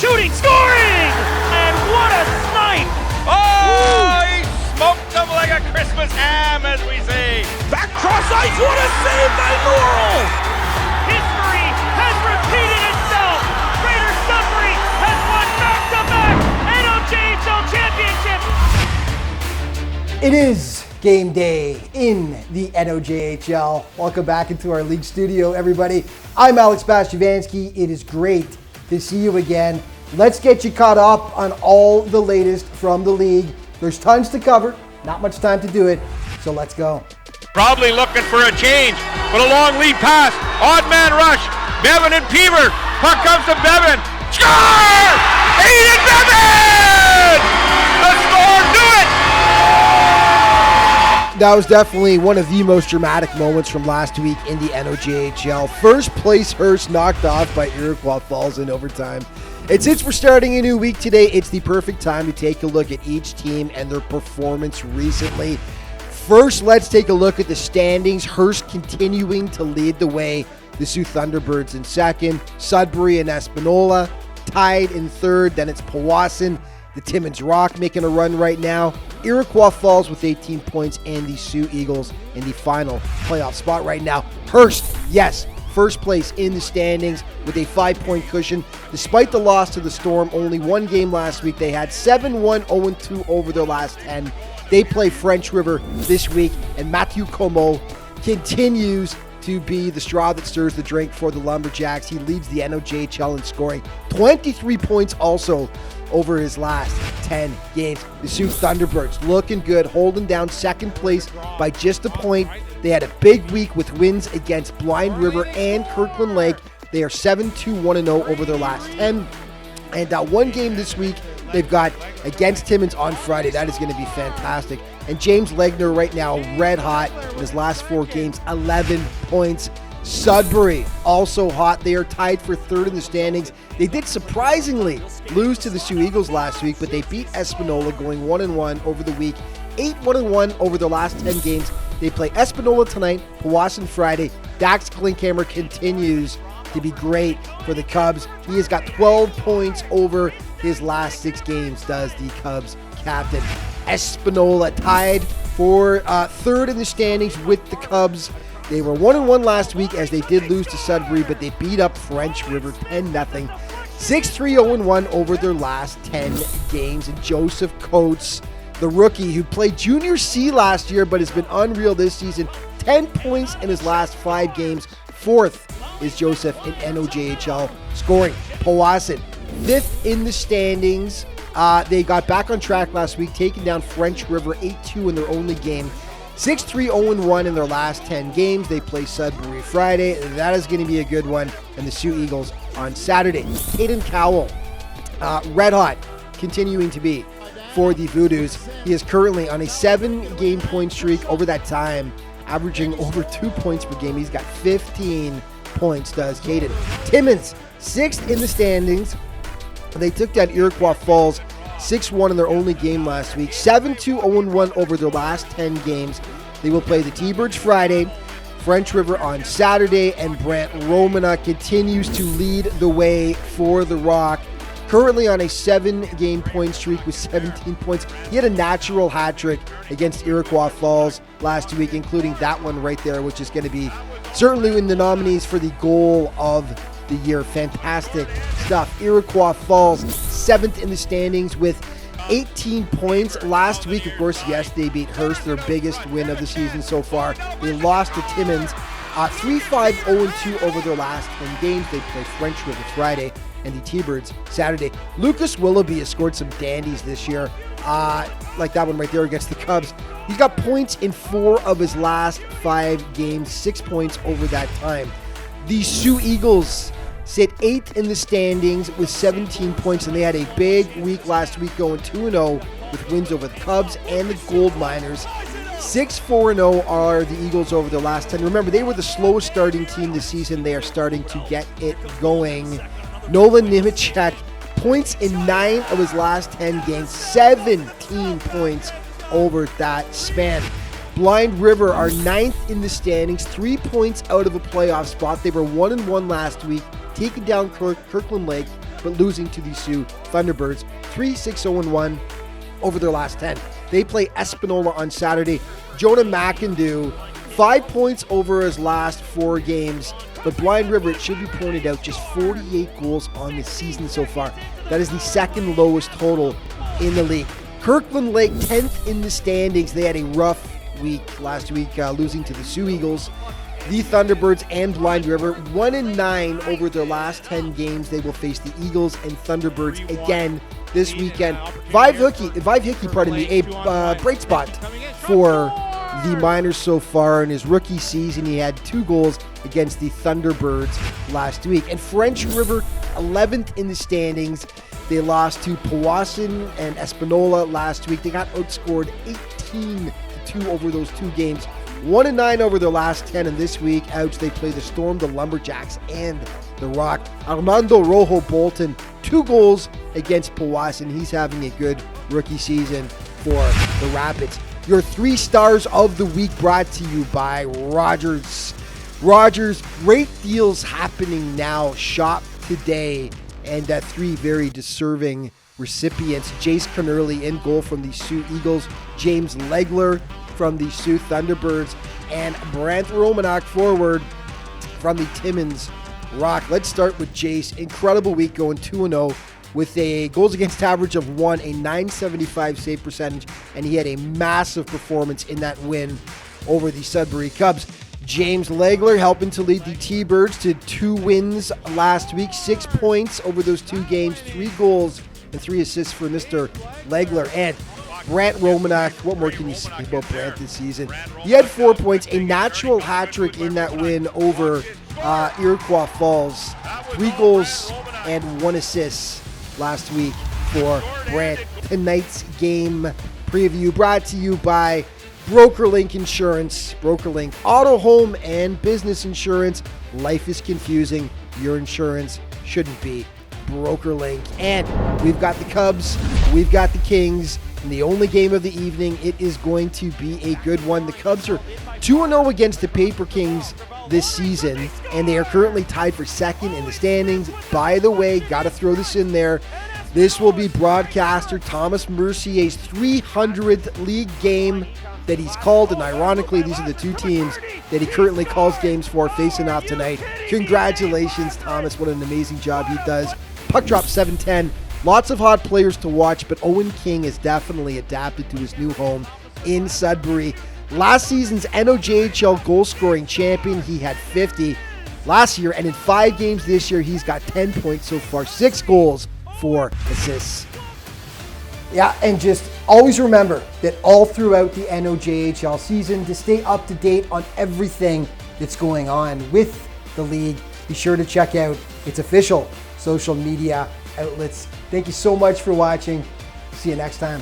shooting, scoring! And what a snipe! Oh, he smoked them like a Christmas ham, as we say. Back cross ice, what a save by Laurel! History has repeated itself! Greater Sudbury has won back-to-back NOJHL championship! It is game day in the NOJHL. Welcome back into our league studio, everybody. I'm Alex Bastyovanszky. It is great to see you again. Let's get you caught up on all the latest from the league. There's tons to cover, not much time to do it, so let's go. Probably looking for a change, but a long lead pass, odd man rush, Bevan and Peaver, puck comes to Bevan, score! Aiden Bevan! The score, do it! That was definitely one of the most dramatic moments from last week in the NOJHL. First place Hearst knocked off by Iroquois Falls in overtime. And since we're starting a new week today, it's the perfect time to take a look at each team and their performance recently. First, let's take a look at the standings. Hearst continuing to lead the way. The Sioux Thunderbirds in second. Sudbury and Espanola tied in third. Then it's Powassan. The Timmins Rock making a run right now. Iroquois Falls with 18 points and the Sioux Eagles in the final playoff spot right now. Hearst, yes, first place in the standings with a 5-point cushion. Despite the loss to the Storm, only one game last week. They had 7-1, 0-2 over their last 10. They play French River this week, and Matthew Comeau continues to be the straw that stirs the drink for the Lumberjacks. He leads the NOJHL in scoring. 23 points also over his last 10 games. The Sioux Thunderbirds looking good, holding down second place by just a point. They had a big week with wins against Blind River and Kirkland Lake. They are 7-2, 1-0 over their last 10. And one game this week they've got against Timmins on Friday. That is going to be fantastic. And James Legner right now red hot in his last 4 games, 11 points. Sudbury also hot. They are tied for third in the standings. They did surprisingly lose to the Sioux Eagles last week, but they beat Espanola going 1-1 over the week. 8-1-1 over the last 10 games. They play Espanola tonight, Powassan Friday. Dax Klinkhammer continues to be great for the Cubs. He has got 12 points over his last 6 games, does the Cubs captain. Espanola tied for third in the standings with the Cubs. They were 1-1 last week as they did lose to Sudbury, but they beat up French River 10-0. 6-3, 0-1 over their last 10 games. And Joseph Coates, the rookie who played Junior C last year but has been unreal this season, 10 points in his last 5 games. Fourth is Joseph in NOJHL scoring. Powassan, 5th in the standings. They got back on track last week, taking down French River 8-2 in their only game. 6-3, 0-1 in their last 10 games. They play Sudbury Friday. That is going to be a good one. And the Sioux Eagles on Saturday. Caden Cowell, red hot, continuing to be for the Voodoos. He is currently on a 7-game point streak over that time, averaging over 2 points per game. He's got 15 points, does Caden. Timmins, 6th in the standings. They took down Iroquois Falls 6-1 in their only game last week. 7-2, 0-1 over their last 10 games. They will play the T-Birds Friday, French River on Saturday, and Brant Romana continues to lead the way for the Rock. Currently on a 7-game point streak with 17 points. He had a natural hat trick against Iroquois Falls last week, including that one right there, which is going to be certainly in the nominees for the goal of the year. Fantastic stuff. Iroquois Falls 7th in the standings with 18 points. Last week, of course, yes, they beat Hearst, their biggest win of the season so far. They lost to Timmins 3-5, 0-2 over their last 10 games. They play French River Friday and the T-Birds Saturday. Lucas Willoughby has scored some dandies this year, like that one right there against the Cubs. He's got points in 4 of his last 5 games, 6 points over that time. The Sioux Eagles sit 8th in the standings with 17 points, and they had a big week last week going 2-0 with wins over the Cubs and the Gold Miners. 6-4-0 are the Eagles over their last 10. Remember, they were the slowest starting team this season. They are starting to get it going. Nolan Nemechek, points in 9 of his last 10 games, 17 points over that span. Blind River are 9th in the standings, 3 points out of a playoff spot. They were 1-1 last week, taking down Kirkland Lake but losing to the Sioux Thunderbirds 3-6-0-1 over their last 10. They play Espanola on Saturday. Jonah McIndoe, 5 points over his last 4 games. But Blind River, it should be pointed out, just 48 goals on the season so far. That is the second lowest total in the league. Kirkland Lake, 10th in the standings. They had a rough week last week, losing to the Sioux Eagles. The Thunderbirds and Blind River, 1-9 over their last 10 games. They will face the Eagles and Thunderbirds again this weekend. Vive Hickey, a bright spot for the Miners so far in his rookie season. He had 2 goals against the Thunderbirds last week. And French River, 11th in the standings. They lost to Powassan and Espanola last week. They got outscored 18-2 over those 2 games. 1-9 over their last 10, and this week, ouch, they play the Storm, the Lumberjacks, and the Rock. Armando Rojo Bolton, 2 goals against Powassan. He's having a good rookie season for the Rapids. Your 3 stars of the week brought to you by Rogers. Rogers, great deals happening now. Shop today. And 3 very deserving recipients. Jace Connerly in goal from the Sioux Eagles. James Legler from the Sioux Thunderbirds. And Brant Romanak forward from the Timmins Rock. Let's start with Jace. Incredible week, going 2-0 with a goals against average of 1, a .975 save percentage, and he had a massive performance in that win over the Sudbury Cubs. James Legler helping to lead the T-Birds to 2 wins last week, 6 points over those 2 games, 3 goals and 3 assists for Mr. Legler. And Brant Romanak, what more can you say about Brant this season? He had 4 points, a natural hat trick in that win over Iroquois Falls. 3 goals and 1 assist last week for Brant. Tonight's game preview brought to you by BrokerLink Insurance. BrokerLink Auto, Home, and Business Insurance. Life is confusing. Your insurance shouldn't be. BrokerLink. And we've got the Cubs. We've got the Kings. And the only game of the evening, it is going to be a good one. The Cubs are 2-0 against the Paper Kings this season, and they are currently tied for second in the standings. By the way, got to throw this in there. This will be broadcaster Thomas Mercier's 300th league game that he's called, and ironically, these are the 2 teams that he currently calls games for facing off tonight. Congratulations, Thomas. What an amazing job he does. Puck drop 7-10. Lots of hot players to watch, but Owen King has definitely adapted to his new home in Sudbury. Last season's NOJHL goal-scoring champion, he had 50 last year, and in 5 games this year, he's got 10 points so far, 6 goals, 4 assists. Yeah, and just always remember that all throughout the NOJHL season, to stay up to date on everything that's going on with the league, be sure to check out its official social media outlets. Thank you so much for watching. See you next time.